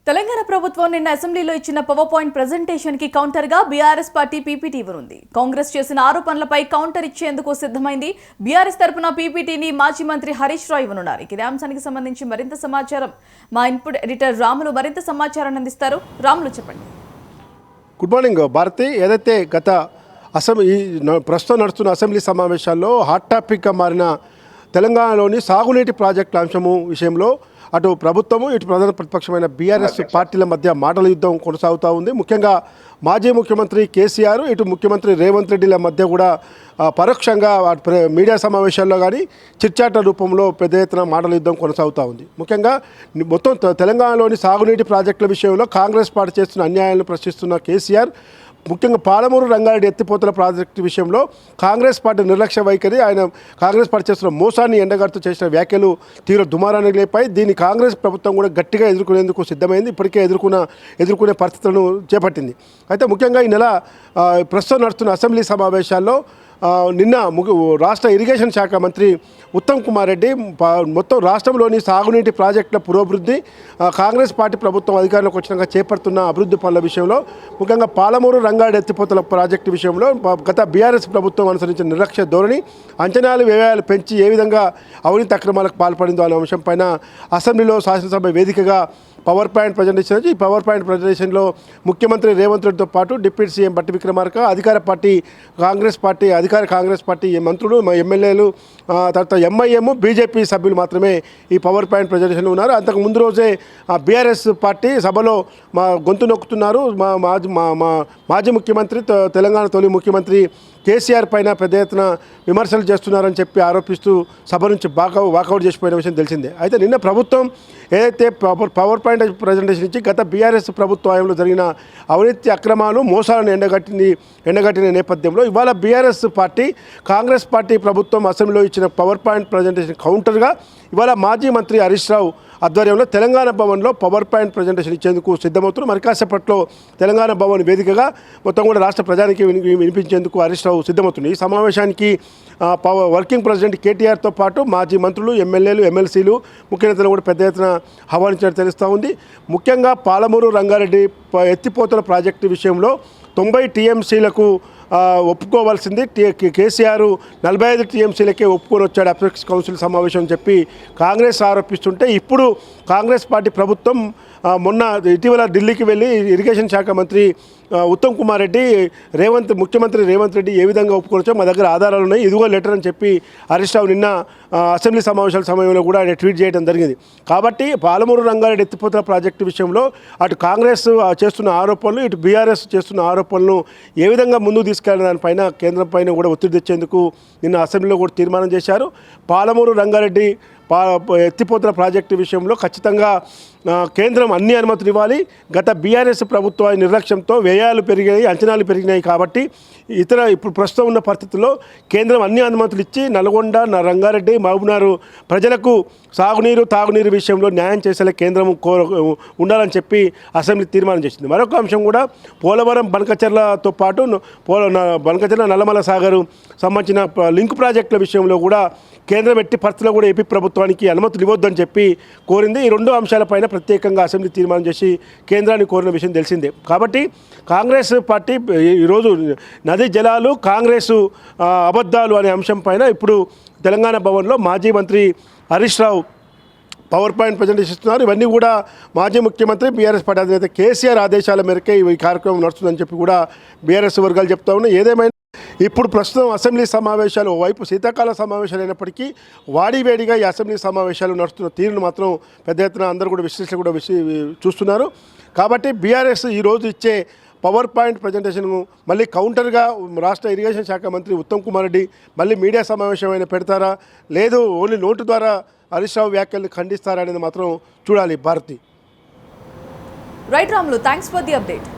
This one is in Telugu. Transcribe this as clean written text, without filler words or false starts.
తెలంగాణ ప్రభుత్వం నిన్న అసెంబ్లీలో ఇచ్చిన పవర్ పాయింట్ ప్రెజెంటేషన్ కి కౌంటర్ గా బీఆర్ఎస్ పార్టీ పీపీటీ ఇవ్వనుంది. కాంగ్రెస్ చేసిన ఆరోపణలపై కౌంటర్ ఇచ్చేందుకు సిద్ధమైంది. బీఆర్ఎస్ తరపున పీపీటీని మాజీ మంత్రి హరీష్ రావు ఇవ్వనున్నారు. ఇదే అంశానికి సంబంధించి మరింత సమాచారం మా ఇన్పుట్ ఎడిటర్ రాములు మరింత సమాచారాన్ని అందిస్తారు. రాములు చెప్పండి. Good morning Bharati. ఏదైతే గత ప్రస్తుతం నడుస్తున్న అసెంబ్లీ సమావేశాల్లో హాట్ టాపిక్గా మారిన తెలంగాణలోని సాగునీటి ప్రాజెక్టుల అంశము విషయంలో అటు ప్రభుత్వము ఇటు ప్రధాన ప్రతిపక్షమైన బీఆర్ఎస్ పార్టీల మధ్య మాటల యుద్ధం కొనసాగుతూ ఉంది. ముఖ్యంగా మాజీ ముఖ్యమంత్రి కేసీఆర్ ఇటు ముఖ్యమంత్రి రేవంత్ రెడ్డిల మధ్య కూడా పరోక్షంగా మీడియా సమావేశాల్లో కానీ చిట్చాట రూపంలో పెద్ద ఎత్తున మాటల యుద్ధం కొనసాగుతూ ఉంది. ముఖ్యంగా మొత్తం తెలంగాణలోని సాగునీటి ప్రాజెక్టుల విషయంలో కాంగ్రెస్ పార్టీ చేస్తున్న అన్యాయాలను ప్రశ్నిస్తున్న కేసీఆర్ ముఖ్యంగా పాలమూరు రంగారెడ్డి ఎత్తిపోతల ప్రాజెక్టు విషయంలో కాంగ్రెస్ పార్టీ నిర్లక్ష్య వైఖరి, ఆయన కాంగ్రెస్ పార్టీ చేస్తున్న మోసాన్ని ఎండగడుతూ చేసిన వ్యాఖ్యలు తీవ్ర దుమారానికి లేపాయి. దీన్ని కాంగ్రెస్ ప్రభుత్వం కూడా గట్టిగా ఎదుర్కొనేందుకు సిద్ధమైంది. ఇప్పటికే ఎదుర్కొనే పరిస్థితులను చేపట్టింది. అయితే ముఖ్యంగా ఈ నెల ప్రస్తుతం నడుస్తున్న అసెంబ్లీ సమావేశాల్లో నిన్న రాష్ట్ర ఇరిగేషన్ శాఖ మంత్రి ఉత్తమ్ కుమార్ రెడ్డి మొత్తం రాష్ట్రంలోని సాగునీటి ప్రాజెక్టుల పురోభివృద్ధి, కాంగ్రెస్ పార్టీ ప్రభుత్వం అధికారంలోకి వచ్చినాక చేపడుతున్న అభివృద్ధి పనుల విషయంలో, ముఖ్యంగా పాలమూరు రంగారెడ్డి ఎత్తిపోతల ప్రాజెక్టు విషయంలో గత బీఆర్ఎస్ ప్రభుత్వం అనుసరించిన నిర్లక్ష్య ధోరణి, అంచనాలు వ్యయాలు పెంచి ఏ విధంగా అవినీతి అక్రమాలకు పాల్పడిందో అనే అంశంపైన అసెంబ్లీలో శాసనసభ వేదికగా పవర్ పాయింట్ ప్రజెంటేషన్ వచ్చి ఈ పవర్ పాయింట్ ప్రజెంటేషన్లో ముఖ్యమంత్రి రేవంత్ రెడ్డితో పాటు డిప్యూటీ సీఎం బట్టి విక్రమార్క, అధికార కాంగ్రెస్ పార్టీ మంత్రులు, ఎమ్మెల్యేలు, తర్వాత ఎంఐఎం, బీజేపీ సభ్యులు మాత్రమే ఈ పవర్ పాయింట్ ప్రజెంటేషన్లో ఉన్నారు. అంతకు ముందు రోజే బీఆర్ఎస్ పార్టీ సభలో గొంతు నొక్కుతున్నారు. మాజీ ముఖ్యమంత్రి, తెలంగాణ తొలి ముఖ్యమంత్రి కేసీఆర్ పైన పెద్ద ఎత్తున విమర్శలు చేస్తున్నారని చెప్పి ఆరోపిస్తూ సభ నుంచి వాకౌట్ చేసిపోయిన విషయం తెలిసిందే. అయితే నిన్న ప్రభుత్వం ఏదైతే పవర్ పాయింట్ ప్రజెంటేషన్ ఇచ్చి గత బీఆర్ఎస్ ప్రభుత్వ హయాంలో జరిగిన అవినీతి అక్రమాలు, మోసాలను ఎండగట్టిన నేపథ్యంలో ఇవాళ బీఆర్ఎస్ పార్టీ కాంగ్రెస్ పార్టీ ప్రభుత్వం అసెంబ్లీలో ఇచ్చిన పవర్ పాయింట్ ప్రజెంటేషన్ కౌంటర్గా ఇవాళ మాజీ మంత్రి హరీష్ రావు ఆధ్వర్యంలో తెలంగాణ భవన్లో పవర్ పాయింట్ ప్రజెంటేషన్ ఇచ్చేందుకు సిద్ధమవుతున్నారు. మరి కాసేపట్లో తెలంగాణ భవన్ వేదికగా మొత్తం కూడా రాష్ట్ర ప్రజానికి వినిపించేందుకు హరీష్ రావు సిద్ధమవుతుంది. ఈ సమావేశానికి వర్కింగ్ ప్రెసిడెంట్ కేటీఆర్తో పాటు మాజీ మంత్రులు, ఎమ్మెల్యేలు, ఎమ్మెల్సీలు, ముఖ్య నేతలు కూడా పెద్ద ఎత్తున ఆహ్వానించినట్టు తెలుస్తూ ఉంది. ముఖ్యంగా పాలమూరు రంగారెడ్డి ఎత్తిపోతల ప్రాజెక్టు విషయంలో 90 టీఎంసీలకు ఒప్పుకోవాల్సింది కేసీఆర్ 45 టీఎంసీలకే ఒప్పుకొని వచ్చాడు అపెక్స్ కౌన్సిల్ సమావేశం చెప్పి కాంగ్రెస్ ఆరోపిస్తుంటే, ఇప్పుడు కాంగ్రెస్ పార్టీ ప్రభుత్వం మొన్న ఇటీవల ఢిల్లీకి వెళ్ళి ఇరిగేషన్ శాఖ మంత్రి ఉత్తమ్ కుమార్ రెడ్డి ముఖ్యమంత్రి రేవంత్ రెడ్డి ఏ విధంగా ఒప్పుకోవచ్చో మా దగ్గర ఆధారాలు ఉన్నాయి, ఇదిగో లెటర్ అని చెప్పి హరీష్ రావు నిన్న అసెంబ్లీ సమావేశాల సమయంలో కూడా ఆయన ట్వీట్ చేయడం జరిగింది. కాబట్టి పాలమూరు రంగారెడ్డి ఎత్తిపోతల ప్రాజెక్టు విషయంలో అటు కాంగ్రెస్ చేస్తున్న ఆరోపణలు, ఇటు బీఆర్ఎస్ చేస్తున్న ఆరోపణలు ఏ విధంగా ముందుకు తీసుకెళ్లిన దానిపైన కేంద్రం పైన కూడా ఒత్తిడి తెచ్చేందుకు నిన్న అసెంబ్లీలో కూడా తీర్మానం చేశారు. పాలమూరు రంగారెడ్డి ఎత్తిపోతల ప్రాజెక్టు విషయంలో ఖచ్చితంగా కేంద్రం అన్ని అనుమతులు ఇవ్వాలి. గత బీఆర్ఎస్ ప్రభుత్వ నిర్లక్ష్యంతో వ్యయాలు పెరిగాయి, అంచనాలు పెరిగినాయి. కాబట్టి ఇప్పుడు ప్రస్తుతం ఉన్న పరిస్థితుల్లో కేంద్రం అన్ని అనుమతులు ఇచ్చి నల్గొండ, రంగారెడ్డి, మహబూబ్నగర్ ప్రజలకు సాగునీరు, తాగునీరు విషయంలో న్యాయం చేసేలా కేంద్రం ఉండాలని చెప్పి అసెంబ్లీ తీర్మానం చేసింది. మరొక అంశం కూడా పోలవరం బనకచెర్లతో పాటు బనకచెర్ల నల్లమల సాగర్ సంబంధించిన లింక్ ప్రాజెక్టుల విషయంలో కూడా కేంద్రం ఎట్టి పరిస్థితుల్లో కూడా ఏపీ ప్రభుత్వానికి అనుమతులు ఇవ్వొద్దని చెప్పి కోరింది. ఈ రెండు అంశాలపైన ప్రత్యేకంగా అసెంబ్లీ తీర్మానం చేసి కేంద్రాన్ని కోరిన విషయం తెలిసిందే. కాబట్టి కాంగ్రెస్ పార్టీ ఈరోజు నదీ జలాలు, కాంగ్రెసు అబద్ధాలు అనే అంశం పైన ఇప్పుడు తెలంగాణ భవన్లో మాజీ మంత్రి Harish Rao power point presentation ఇస్తున్నారు. ఇవన్నీ కూడా మాజీ ముఖ్యమంత్రి బీఆర్ఎస్ పార్టీ అధినేత కేసీఆర్ ఆదేశాల మేరకే ఈ కార్యక్రమం నడుస్తుందని చెప్పి కూడా బీఆర్ఎస్ వర్గాలు చెప్తా ఉన్నాయి. ఏదేమైనా ఇప్పుడు ప్రస్తుతం అసెంబ్లీ సమావేశాలు ఓవైపు శీతాకాల సమావేశాలు అయినప్పటికీ వాడివేడిగా ఈ అసెంబ్లీ సమావేశాలు నడుస్తున్న తీరును మాత్రం పెద్ద ఎత్తున అందరూ కూడా విశ్లేషకులు కూడా చూస్తున్నారు. కాబట్టి బీఆర్ఎస్ ఈరోజు ఇచ్చే పవర్ పాయింట్ ప్రజెంటేషన్ను మళ్ళీ కౌంటర్గా రాష్ట్ర ఇరిగేషన్ శాఖ మంత్రి ఉత్తమ్ కుమార్ రెడ్డి మళ్ళీ మీడియా సమావేశం అయినా పెడతారా, లేదు ఓన్లీ నోటు ద్వారా హరీష్ రావు వ్యాఖ్యలను ఖండిస్తారా అనేది మాత్రం చూడాలి Bharati. Right Ramulu, thanks for the update.